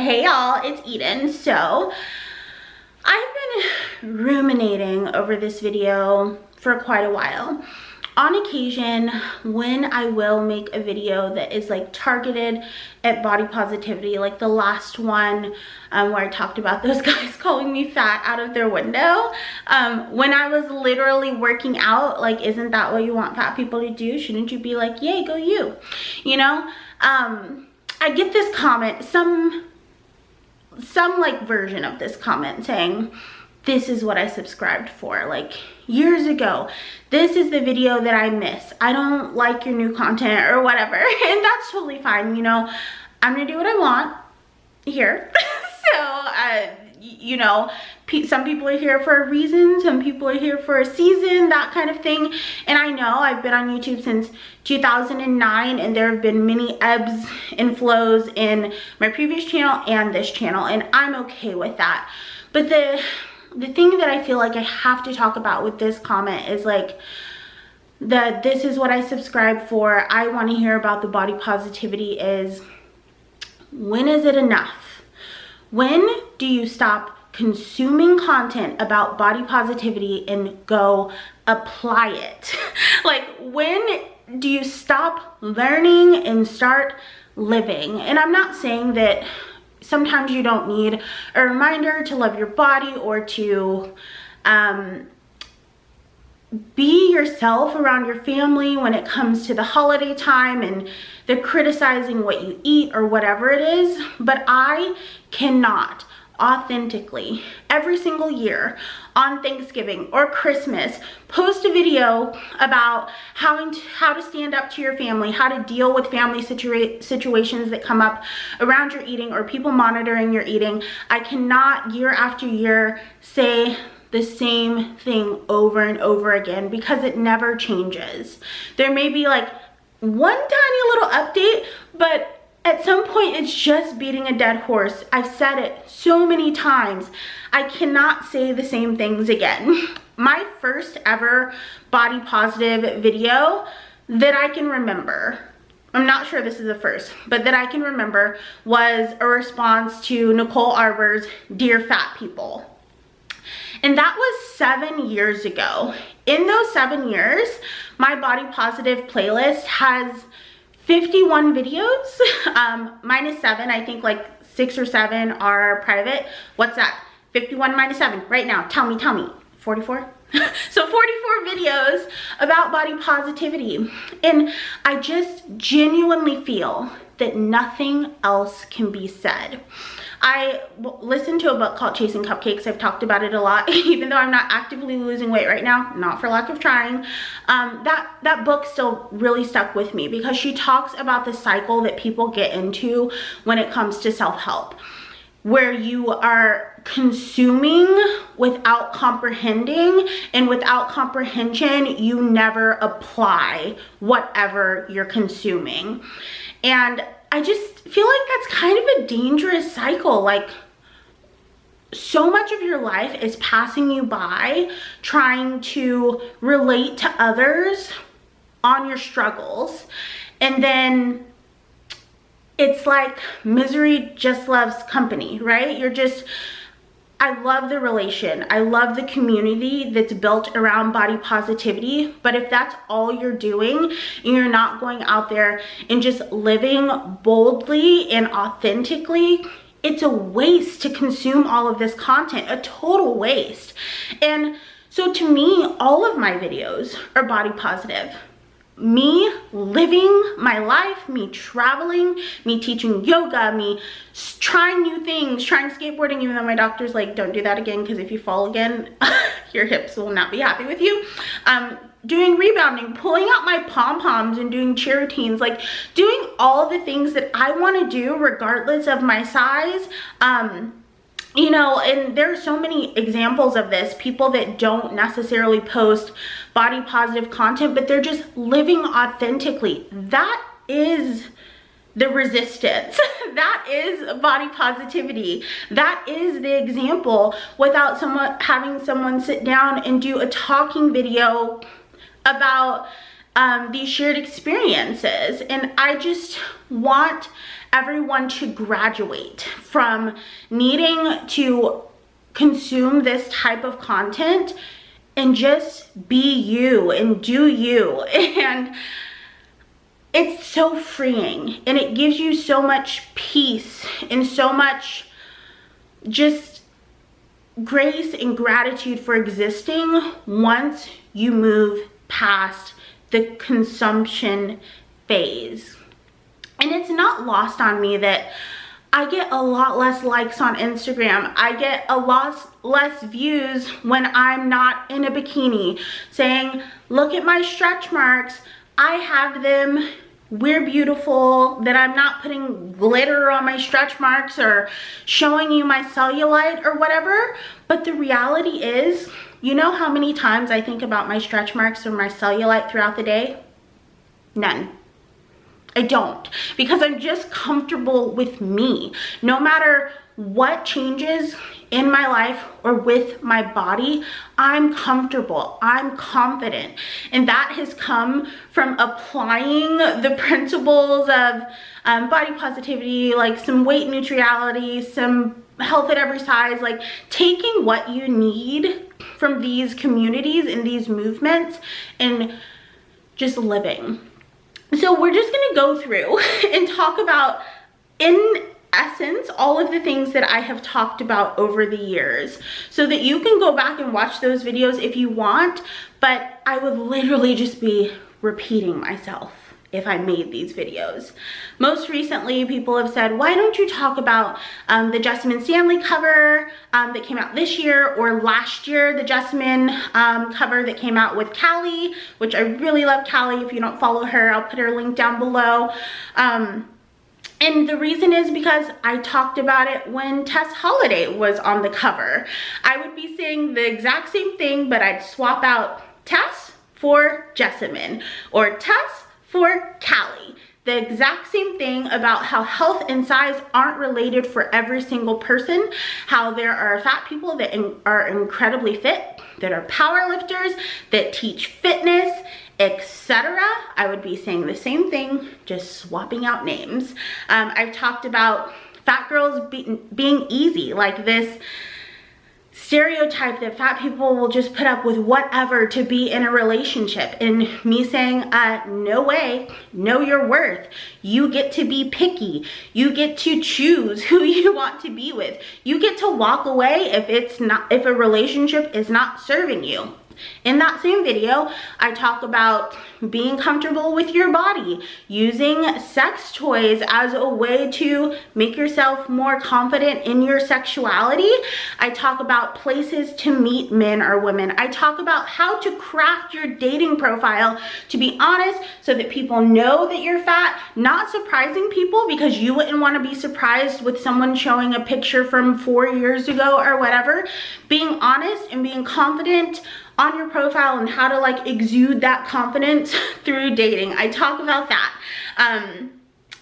Hey y'all, it's Edyn. So I've been ruminating over this video for quite a while. On occasion, when I will make a video that is like targeted at body positivity, like the last one where I talked about those guys calling me fat out of their window, when I was literally working out, like, isn't that what you want fat people to do? Shouldn't you be like, yay, go you? You know, I get this comment, some like version of this comment saying, this is what I subscribed for, like years ago. This is the video that I miss. I don't like your new content or whatever. And that's totally fine. You know, I'm gonna do what I want here. So, you know, some people are here for a reason. Some people are here for a season, that kind of thing. And I know I've been on YouTube since 2009 and there have been many ebbs and flows in my previous channel and this channel, and I'm okay with that. But the thing that I feel like I have to talk about with this comment is like, this is what I subscribe for, I want to hear about the body positivity, is when is it enough? When do you stop consuming content about body positivity and go apply it? Like, when do you stop learning and start living? And I'm not saying that sometimes you don't need a reminder to love your body or to be yourself around your family when it comes to the holiday time and they're criticizing what you eat or whatever it is. But I cannot authentically every single year on Thanksgiving or Christmas post a video about how to stand up to your family, how to deal with family situations that come up around your eating or people monitoring your eating. I cannot year after year say the same thing over and over again because it never changes. There may be like one tiny little update, but at some point, it's just beating a dead horse. I've said it so many times. I cannot say the same things again. My first ever body positive video that I can remember, I'm not sure this is the first, but that I can remember, was a response to Nicole Arbour's Dear Fat People. And that was 7 years ago. In those 7 years, my body positive playlist has 51 videos, minus 7, I think like 6 or 7 are private. What's that? 51 minus 7, right now, tell me, 44? So 44 videos about body positivity. And I just genuinely feel that nothing else can be said. I listened to a book called Chasing Cupcakes. I've talked about it a lot, even though I'm not actively losing weight right now, not for lack of trying. That book still really stuck with me because she talks about the cycle that people get into when it comes to self-help, where you are consuming without comprehending, and without comprehension, you never apply whatever you're consuming. And I just feel like that's kind of a dangerous cycle. Like, so much of your life is passing you by trying to relate to others on your struggles, and then it's like misery just loves company, right? I love the relation. I love the community that's built around body positivity. But if that's all you're doing and you're not going out there and just living boldly and authentically, it's a waste to consume all of this content, a total waste. And so to me, all of my videos are body positive. Me living my life, me traveling, me teaching yoga, me trying new things, trying skateboarding, even though my doctor's like, don't do that again because if you fall again, your hips will not be happy with you. Doing rebounding, pulling out my pom-poms and doing cheer routines, like doing all the things that I want to do regardless of my size. You know, and there are so many examples of this, people that don't necessarily post body positive content, but they're just living authentically. That is the resistance. That is body positivity. That is the example, without having someone sit down and do a talking video about these shared experiences. And I just want everyone to graduate from needing to consume this type of content and just be you and do you. And it's so freeing, and it gives you so much peace and so much just grace and gratitude for existing once you move past the consumption phase. And it's not lost on me that I get a lot less likes on Instagram. I get a lot less views when I'm not in a bikini saying, look at my stretch marks, I have them, we're beautiful, that I'm not putting glitter on my stretch marks or showing you my cellulite or whatever. But the reality is, you know how many times I think about my stretch marks or my cellulite throughout the day? None. I don't, because I'm just comfortable with me. No matter what changes in my life or with my body, I'm comfortable, I'm confident. And that has come from applying the principles of body positivity, like some weight neutrality, some health at every size, like taking what you need from these communities and these movements and just living. So we're just gonna go through and talk about, in essence, all of the things that I have talked about over the years, so that you can go back and watch those videos if you want, but I would literally just be repeating myself if I made these videos. Most recently, people have said, why don't you talk about the Jessamine Stanley cover that came out this year, or last year, the Jessamine cover that came out with Callie, which I really love Callie. If you don't follow her, I'll put her link down below. And the reason is because I talked about it when Tess Holliday was on the cover. I would be saying the exact same thing, but I'd swap out Tess for Jessamine, or Tess for Callie. The exact same thing about how health and size aren't related for every single person, how there are fat people that are incredibly fit, that are power lifters, that teach fitness, etc. I would be saying the same thing, just swapping out names. I've talked about fat girls being easy, like this stereotype that fat people will just put up with whatever to be in a relationship, and me saying, no way, know your worth. You get to be picky. You get to choose who you want to be with. You get to walk away if a relationship is not serving you. In that same video, I talk about being comfortable with your body, using sex toys as a way to make yourself more confident in your sexuality. I talk about places to meet men or women. I talk about how to craft your dating profile to be honest, so that people know that you're fat, not surprising people, because you wouldn't want to be surprised with someone showing a picture from 4 years ago or whatever. Being honest and being confident on your profile, and how to like exude that confidence through dating. I talk about that.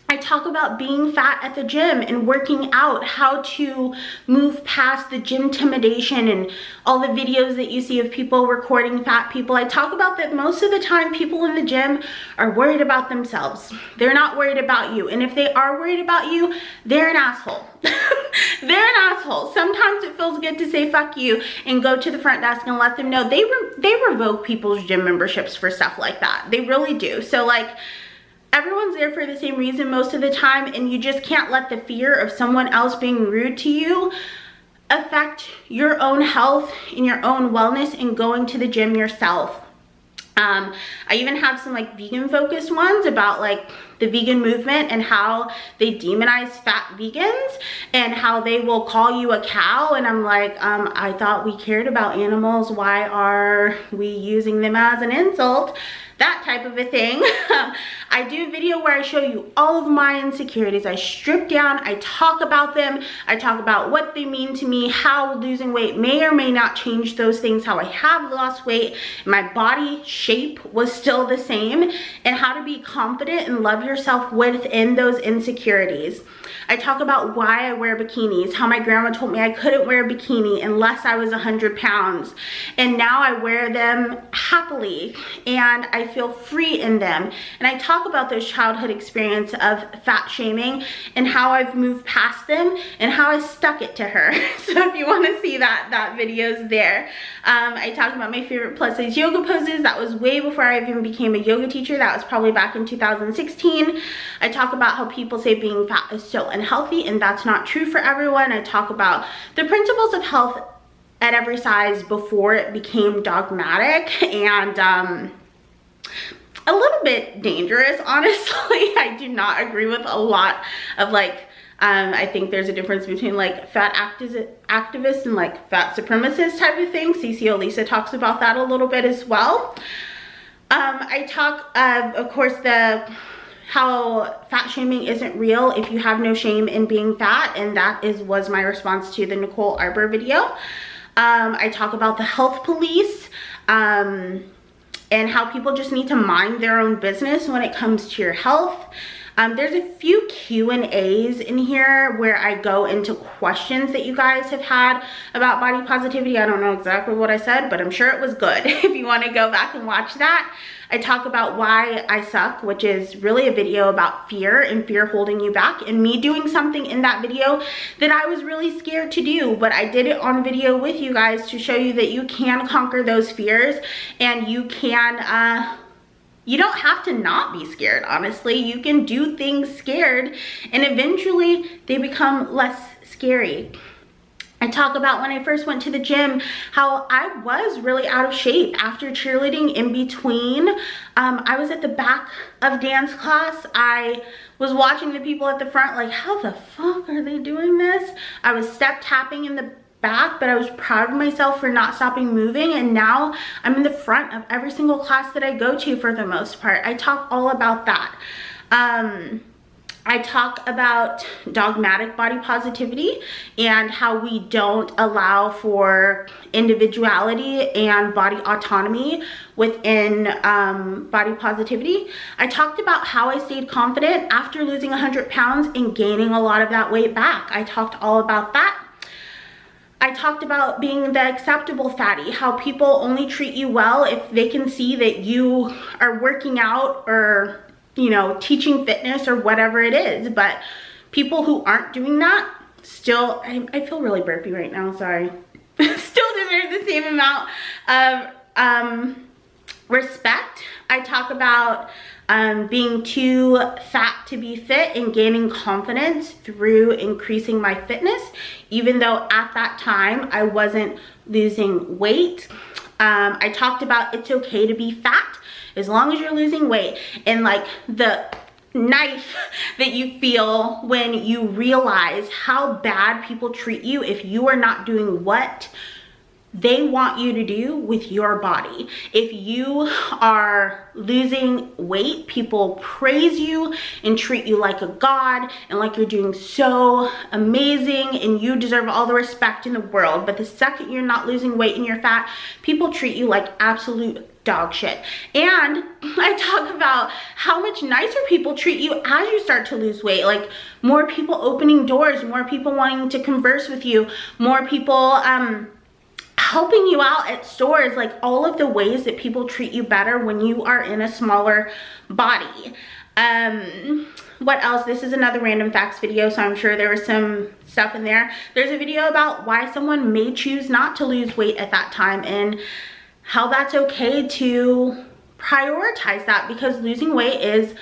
I talk about being fat at the gym and working out, how to move past the gym intimidation and all the videos that you see of people recording fat people. I talk about that most of the time people in the gym are worried about themselves. They're not worried about you. And if they are worried about you, they're an asshole. They're an asshole. Sometimes it feels good to say fuck you and go to the front desk and let them know. They revoke people's gym memberships for stuff like that. They really do. So like, everyone's there for the same reason most of the time, and you just can't let the fear of someone else being rude to you affect your own health and your own wellness and going to the gym yourself. I even have some like vegan focused ones about like the vegan movement and how they demonize fat vegans and how they will call you a cow, and I'm like, I thought we cared about animals. Why are we using them as an insult? That type of a thing. I do a video where I show you all of my insecurities. I strip down, I talk about them, I talk about what they mean to me, how losing weight may or may not change those things, how I have lost weight, my body shape was still the same, and how to be confident and love yourself within those insecurities. I talk about why I wear bikinis, how my grandma told me I couldn't wear a bikini unless I was 100 pounds. And now I wear them happily and I feel free in them. And I talk about those childhood experiences of fat shaming and how I've moved past them and how I stuck it to her. So if you want to see that video's there. I talk about my favorite plus size yoga poses. That was way before I even became a yoga teacher. That was probably back in 2016. I talk about how people say being fat is so unhealthy, and that's not true for everyone. I talk about the principles of health at every size before it became dogmatic and a little bit dangerous, honestly. I do not agree with a lot of like, I think there's a difference between like fat activists and like fat supremacists type of thing. CCO Lisa talks about that a little bit as well. I talk of course, how fat shaming isn't real if you have no shame in being fat, and that was my response to the Nicole Arbor video. I talk about the health police and how people just need to mind their own business when it comes to your health. There's a few Q&As in here where I go into questions that you guys have had about body positivity. I don't know exactly what I said, but I'm sure it was good. If you want to go back and watch that. I talk about why I suck, which is really a video about fear and fear holding you back, and me doing something in that video that I was really scared to do, but I did it on video with you guys to show you that you can conquer those fears and you can, you don't have to not be scared, honestly. You can do things scared and eventually they become less scary. I talk about when I first went to the gym, how I was really out of shape after cheerleading in between. I was at the back of dance class. I was watching the people at the front like, how the fuck are they doing this? I was step tapping in the back, but I was proud of myself for not stopping moving, and now I'm in the front of every single class that I go to for the most part. I talk all about that. I talk about dogmatic body positivity and how we don't allow for individuality and body autonomy within body positivity. I talked about how I stayed confident after losing 100 pounds and gaining a lot of that weight back. I talked all about that. I talked about being the acceptable fatty, how people only treat you well if they can see that you are working out or, you know, teaching fitness or whatever it is. But people who aren't doing that still, I feel really burpy right now, sorry. Still deserve the same amount of respect. I talk about being too fat to be fit and gaining confidence through increasing my fitness, even though at that time I wasn't losing weight. I talked about it's okay to be fat as long as you're losing weight, and like the knife that you feel when you realize how bad people treat you if you are not doing what they want you to do with your body. If you are losing weight, people praise you and treat you like a god and like you're doing so amazing and you deserve all the respect in the world. But the second you're not losing weight and you're fat, people treat you like absolute dog shit. And I talk about how much nicer people treat you as you start to lose weight. Like more people opening doors, more people wanting to converse with you, more people helping you out at stores, like all of the ways that people treat you better when you are in a smaller body. What else? This is another random facts video, so I'm sure there was some stuff in there. There's a video about why someone may choose not to lose weight at that time and how that's okay to prioritize that, because losing weight is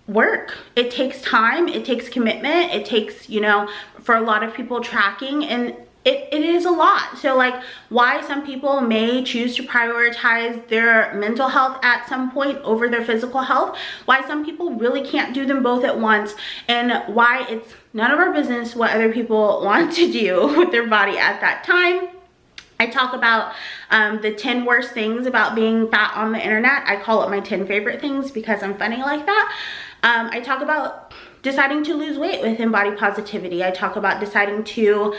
work. It takes time, it takes commitment, it takes, you know, for a lot of people, tracking, and it is a lot. So like why some people may choose to prioritize their mental health at some point over their physical health, why some people really can't do them both at once, and why it's none of our business what other people want to do with their body at that time. I talk about the 10 worst things about being fat on the internet. I call it my 10 favorite things because I'm funny like that. I talk about deciding to lose weight within body positivity. I talk about deciding to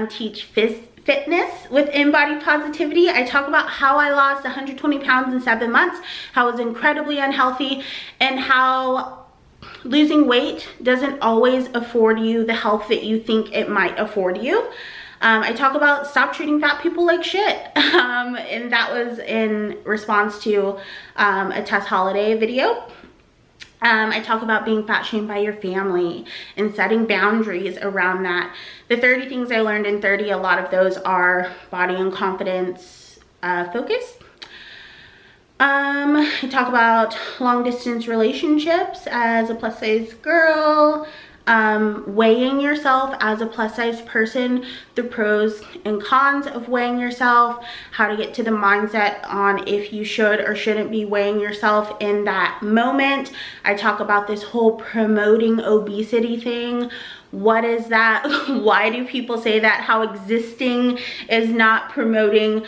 teach fitness within body positivity. I talk about how I lost 120 pounds in 7 months, how I was incredibly unhealthy, and how losing weight doesn't always afford you the health that you think it might afford you. I talk about stop treating fat people like shit. And that was in response to a Tess Holiday video. I talk about being fat shamed by your family and setting boundaries around that. The 30 things I learned in 30, a lot of those are body and confidence focused. I talk about long distance relationships as a plus size girl, weighing yourself as a plus size person, the pros and cons of weighing yourself, how to get to the mindset on if you should or shouldn't be weighing yourself in that moment. I talk about this whole promoting obesity thing. What is that? Why do people say that? How existing is not promoting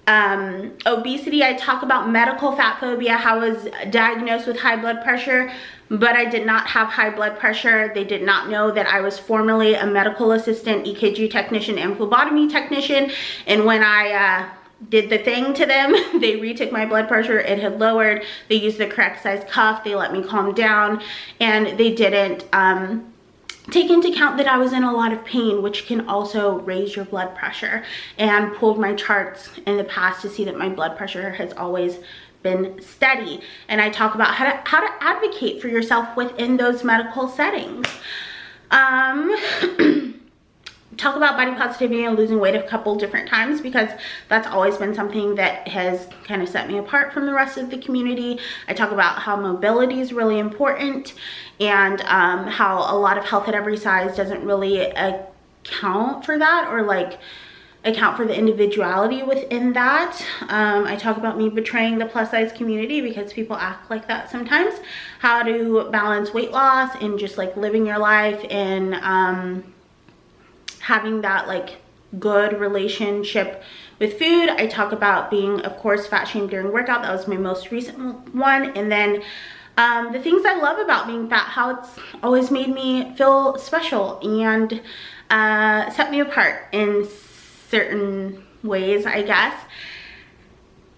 obesity. I talk about medical fat phobia, how I was diagnosed with high blood pressure, but I did not have high blood pressure. They did not know that I was formerly a medical assistant, EKG technician, and phlebotomy technician. And when I did the thing to them, they retook my blood pressure. It had lowered. They used the correct size cuff. They let me calm down, and they didn't take into account that I was in a lot of pain, which can also raise your blood pressure, and pulled my charts in the past to see that my blood pressure has always been steady. And I talk about how to advocate for yourself within those medical settings. Talk about body positivity and losing weight a couple different times, because that's always been something that has kind of set me apart from the rest of the community. I talk about how mobility is really important, and how a lot of health at every size doesn't really account for that, or like account for the individuality within that. I talk about me betraying the plus size community because people act like that sometimes. How to balance weight loss and just like living your life and having that like good relationship with food. I talk about being, of course, fat shamed during workout. That was my most recent one. And then the things I love about being fat, how it's always made me feel special and set me apart in certain ways, I guess.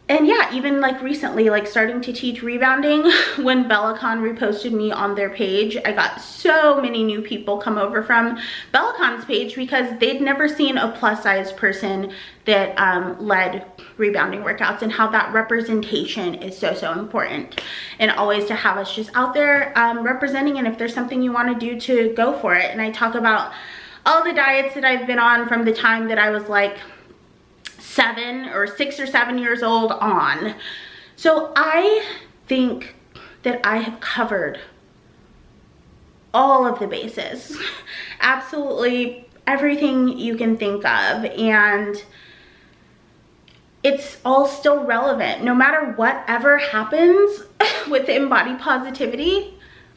And yeah, even like recently, like starting to teach rebounding, when BellaCon reposted me on their page, I got so many new people come over from BellaCon's page because they'd never seen a plus size person that led rebounding workouts, and how that representation is so important, and always to have us just out there representing, and if there's something you want to do, to go for it. And I talk about all the diets that I've been on from the time that I was like 6 or 7 years old on. So I think that I have covered all of the bases, absolutely everything you can think of, and it's all still relevant. No matter whatever happens within body positivity,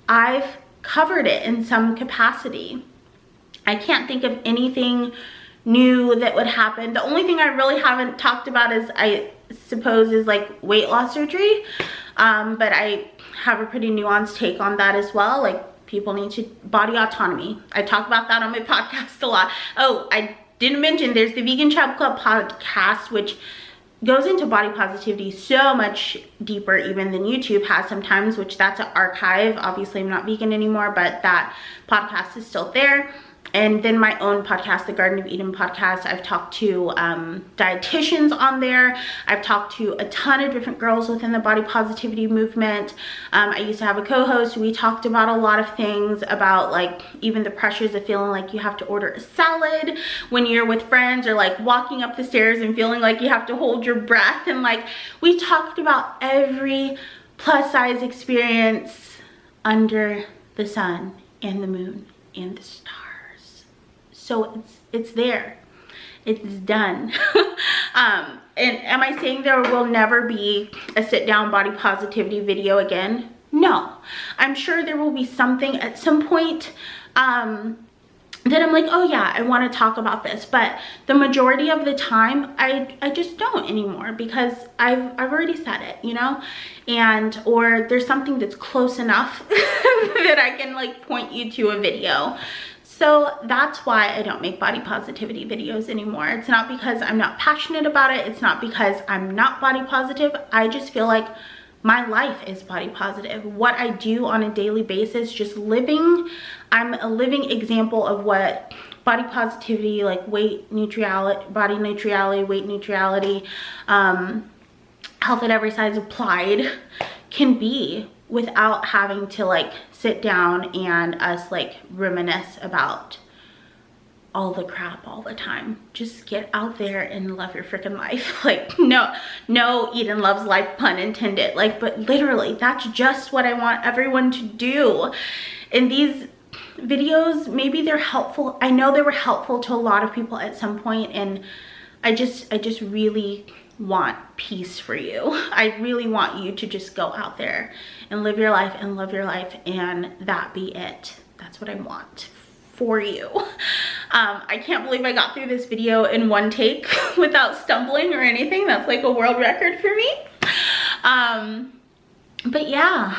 I've covered it in some capacity. I can't think of anything new that would happen. The only thing I really haven't talked about is, I suppose, is like weight loss surgery, but I have a pretty nuanced take on that as well. Like, people need to body autonomy. I talk about that on my podcast a lot. Oh, I didn't mention there's the Vegan Chub Club podcast, which goes into body positivity so much deeper even than YouTube has sometimes, which that's an archive. Obviously I'm not vegan anymore, but that podcast is still there. And then my own podcast, the Garden of Eden podcast, I've talked to dietitians on there. I've talked to a ton of different girls within the body positivity movement. I used to have a co-host. We talked about a lot of things, about like even the pressures of feeling like you have to order a salad when you're with friends, or like walking up the stairs and feeling like you have to hold your breath. And like, we talked about every plus size experience under the sun and the moon and the stars. So it's there, it's done. And am I saying there will never be a sit down body positivity video again? No. I'm sure there will be something at some point that I'm like, oh yeah, I want to talk about this. But the majority of the time, I just don't anymore, because I've already said it, you know? And, or there's something that's close enough that I can like point you to a video. So that's why I don't make body positivity videos anymore. It's not because I'm not passionate about it. It's not because I'm not body positive. I just feel like my life is body positive. What I do on a daily basis, just living, I'm a living example of what body positivity, like weight neutrality, body neutrality, weight neutrality, health at every size applied can be, without having to like sit down and us like reminisce about all the crap all the time. Just get out there and love your freaking life. Like, no Edyn loves life, pun intended. Like, but literally, that's just what I want everyone to do. And these videos, maybe they're helpful. I know they were helpful to a lot of people at some point, and I just really want peace for you. I really want you to just go out there and live your life and love your life, and that be it. That's what I want for you. I can't believe I got through this video in one take without stumbling or anything. That's like a world record for me. But yeah,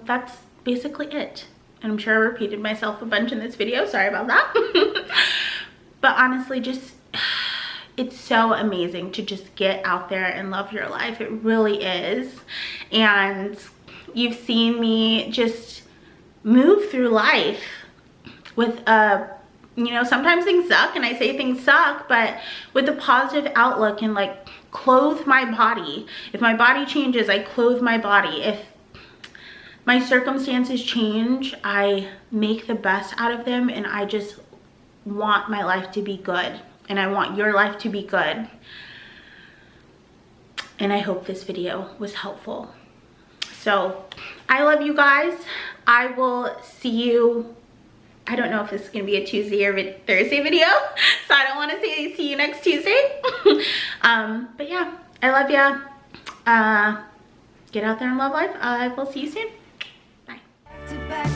that's basically it. And I'm sure I repeated myself a bunch in this video. Sorry about that. But honestly, just, it's so amazing to just get out there and love your life. It really is. And you've seen me just move through life with you know, sometimes things suck, and I say things suck, but with a positive outlook, and like clothe my body. If my body changes, I clothe my body. If my circumstances change, I make the best out of them, and I just want my life to be good, and I want your life to be good. And I hope this video was helpful. So I love you guys. I will see you, I don't know if this is gonna be a Tuesday or Thursday video, so I don't want to say see you next Tuesday. But yeah, I love ya. Get out there and love life. I will see you soon. Bye.